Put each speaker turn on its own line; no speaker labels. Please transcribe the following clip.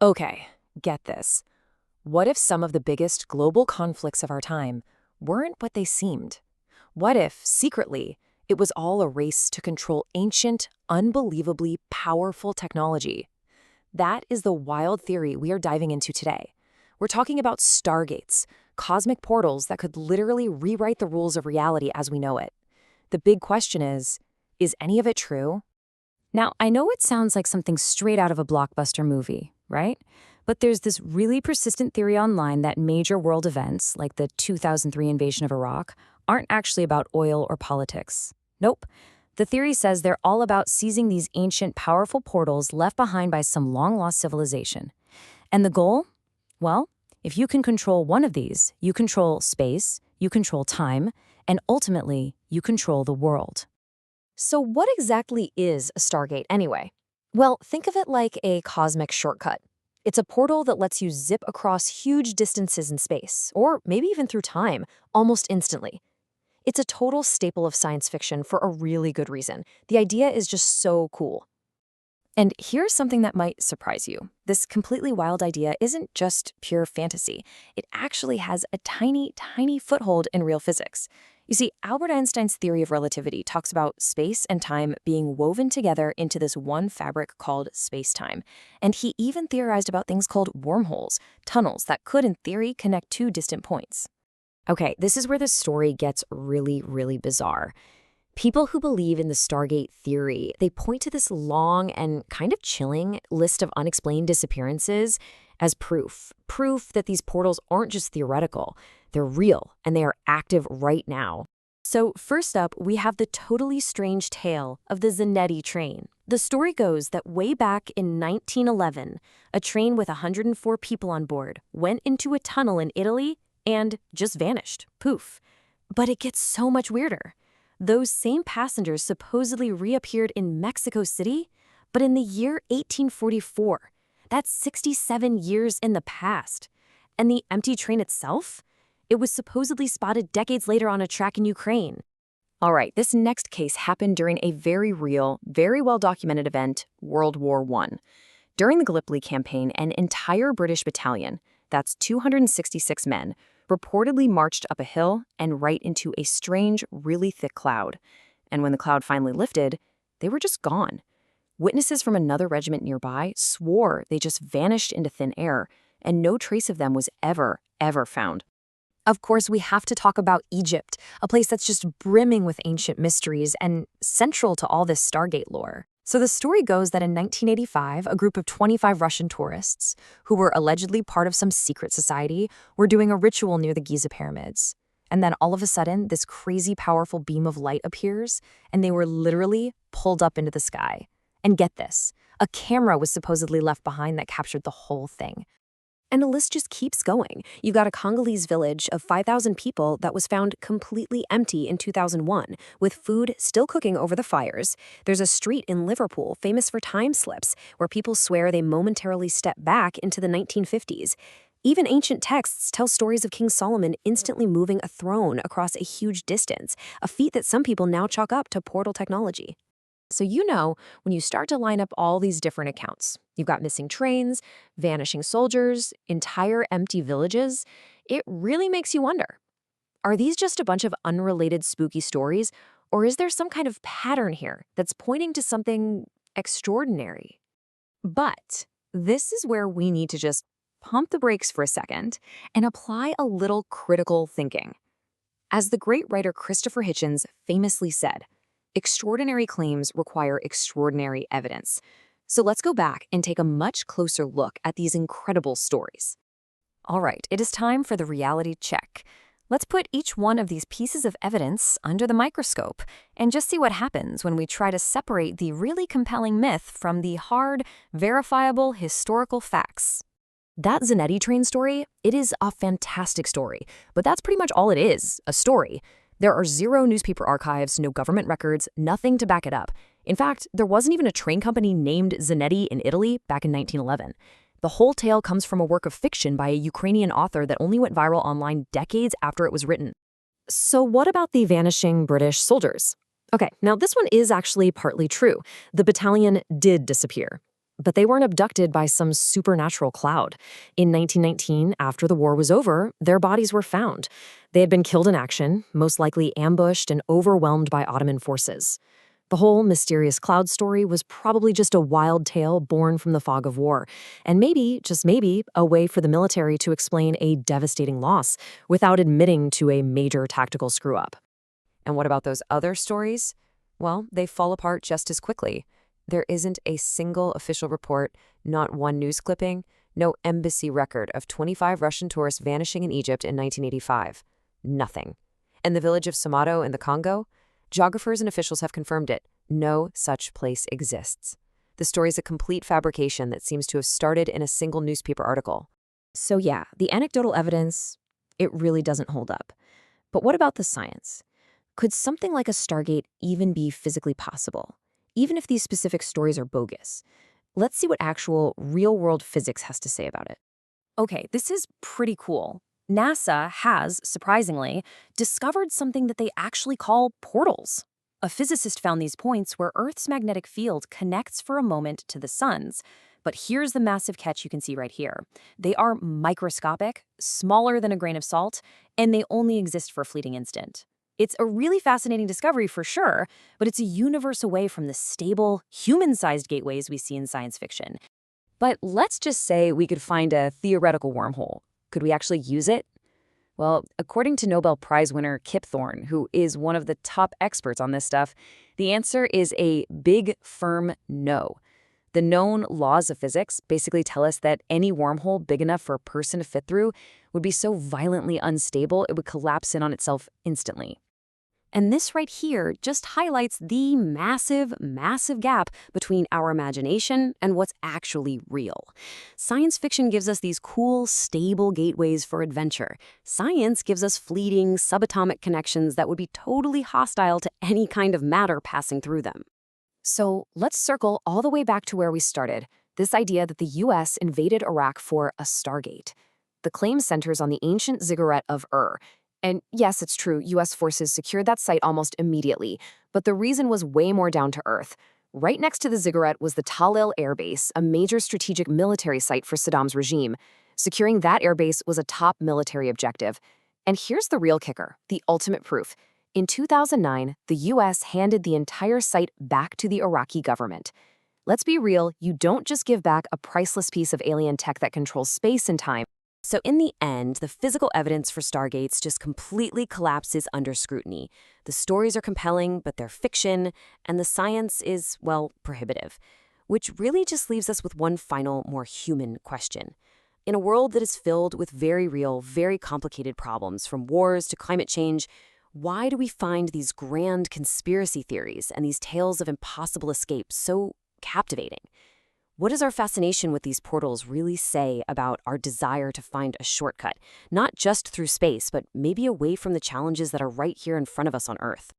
Okay, get this. What if some of the biggest global conflicts of our time weren't what they seemed? What if, secretly, it was all a race to control ancient, unbelievably powerful technology? That is the wild theory we are diving into today. We're talking about stargates, cosmic portals that could literally rewrite the rules of reality as we know it. The big question is any of it true? Now, I know it sounds like something straight out of a blockbuster movie, right? But there's this really persistent theory online that major world events, like the 2003 invasion of Iraq, aren't actually about oil or politics. Nope. The theory says they're all about seizing these ancient, powerful portals left behind by some long-lost civilization. And the goal? Well, if you can control one of these, you control space, you control time, and ultimately, you control the world. So what exactly is a Stargate anyway? Well, think of it like a cosmic shortcut. It's a portal that lets you zip across huge distances in space, or maybe even through time, almost instantly. It's a total staple of science fiction for a really good reason. The idea is just so cool. And here's something that might surprise you. This completely wild idea isn't just pure fantasy. It actually has a tiny, tiny foothold in real physics. You see, Albert Einstein's theory of relativity talks about space and time being woven together into this one fabric called space-time. And he even theorized about things called wormholes, tunnels that could, in theory, connect two distant points. Okay, this is where the story gets really, really bizarre. People who believe in the Stargate theory, they point to this long and kind of chilling list of unexplained disappearances as proof that these portals aren't just theoretical, they're real and they are active right now. So first up, we have the totally strange tale of the Zanetti train. The story goes that way back in 1911, a train with 104 people on board went into a tunnel in Italy and just vanished. Poof. But it gets so much weirder. Those same passengers supposedly reappeared in Mexico City, but in the year 1844. That's 67 years in the past. And the empty train itself? It was supposedly spotted decades later on a track in Ukraine. All right, this next case happened during a very real, very well-documented event, World War I. During the Gallipoli campaign, an entire British battalion, that's 266 men, reportedly marched up a hill and right into a strange, really thick cloud. And when the cloud finally lifted, they were just gone. Witnesses from another regiment nearby swore they just vanished into thin air, and no trace of them was ever found. Of course, we have to talk about Egypt, a place that's just brimming with ancient mysteries and central to all this Stargate lore. So the story goes that in 1985, a group of 25 Russian tourists, who were allegedly part of some secret society, were doing a ritual near the Giza pyramids. And then all of a sudden, this crazy powerful beam of light appears, and they were literally pulled up into the sky. And get this, a camera was supposedly left behind that captured the whole thing. And the list just keeps going. You've got a Congolese village of 5,000 people that was found completely empty in 2001, with food still cooking over the fires. There's a street in Liverpool famous for time slips, where people swear they momentarily step back into the 1950s. Even ancient texts tell stories of King Solomon instantly moving a throne across a huge distance, a feat that some people now chalk up to portal technology. So when you start to line up all these different accounts, you've got missing trains, vanishing soldiers, entire empty villages, it really makes you wonder, are these just a bunch of unrelated spooky stories, or is there some kind of pattern here that's pointing to something extraordinary? But this is where we need to just pump the brakes for a second and apply a little critical thinking. As the great writer Christopher Hitchens famously said, extraordinary claims require extraordinary evidence. So let's go back and take a much closer look at these incredible stories. All right, it is time for the reality check. Let's put each one of these pieces of evidence under the microscope and just see what happens when we try to separate the really compelling myth from the hard, verifiable historical facts. That Zanetti train story, it is a fantastic story, but that's pretty much all it is, a story. There are zero newspaper archives, no government records, nothing to back it up. In fact, there wasn't even a train company named Zanetti in Italy back in 1911. The whole tale comes from a work of fiction by a Ukrainian author that only went viral online decades after it was written. So what about the vanishing British soldiers? Okay, now this one is actually partly true. The battalion did disappear. But they weren't abducted by some supernatural cloud. In 1919, after the war was over, their bodies were found. They had been killed in action, most likely ambushed and overwhelmed by Ottoman forces. The whole mysterious cloud story was probably just a wild tale born from the fog of war, and maybe, just maybe, a way for the military to explain a devastating loss without admitting to a major tactical screw-up. And what about those other stories? Well, they fall apart just as quickly. There isn't a single official report, not one news clipping, no embassy record of 25 Russian tourists vanishing in Egypt in 1985. Nothing. And the village of Somato in the Congo? Geographers and officials have confirmed it. No such place exists. The story is a complete fabrication that seems to have started in a single newspaper article. So yeah, the anecdotal evidence, it really doesn't hold up. But what about the science? Could something like a Stargate even be physically possible, even if these specific stories are bogus? Let's see what actual real-world physics has to say about it. Okay, this is pretty cool. NASA has, surprisingly, discovered something that they actually call portals. A physicist found these points where Earth's magnetic field connects for a moment to the sun's. But here's the massive catch you can see right here. They are microscopic, smaller than a grain of salt, and they only exist for a fleeting instant. It's a really fascinating discovery for sure, but it's a universe away from the stable, human-sized gateways we see in science fiction. But let's just say we could find a theoretical wormhole. Could we actually use it? Well, according to Nobel Prize winner Kip Thorne, who is one of the top experts on this stuff, the answer is a big, firm no. The known laws of physics basically tell us that any wormhole big enough for a person to fit through would be so violently unstable it would collapse in on itself instantly. And this right here just highlights the massive, massive gap between our imagination and what's actually real. Science fiction gives us these cool, stable gateways for adventure. Science gives us fleeting, subatomic connections that would be totally hostile to any kind of matter passing through them. So let's circle all the way back to where we started, this idea that the US invaded Iraq for a Stargate. The claim centers on the ancient ziggurat of Ur. And yes, it's true, US forces secured that site almost immediately, but the reason was way more down to earth. Right next to the ziggurat was the Tal Air Base, a major strategic military site for Saddam's regime. Securing that airbase was a top military objective. And here's the real kicker, the ultimate proof. In 2009, the US handed the entire site back to the Iraqi government. Let's be real, you don't just give back a priceless piece of alien tech that controls space and time. So in the end, the physical evidence for Stargates just completely collapses under scrutiny. The stories are compelling, but they're fiction, and the science is, well, prohibitive. Which really just leaves us with one final, more human question. In a world that is filled with very real, very complicated problems, from wars to climate change, why do we find these grand conspiracy theories and these tales of impossible escape so captivating? What does our fascination with these portals really say about our desire to find a shortcut, not just through space, but maybe away from the challenges that are right here in front of us on Earth?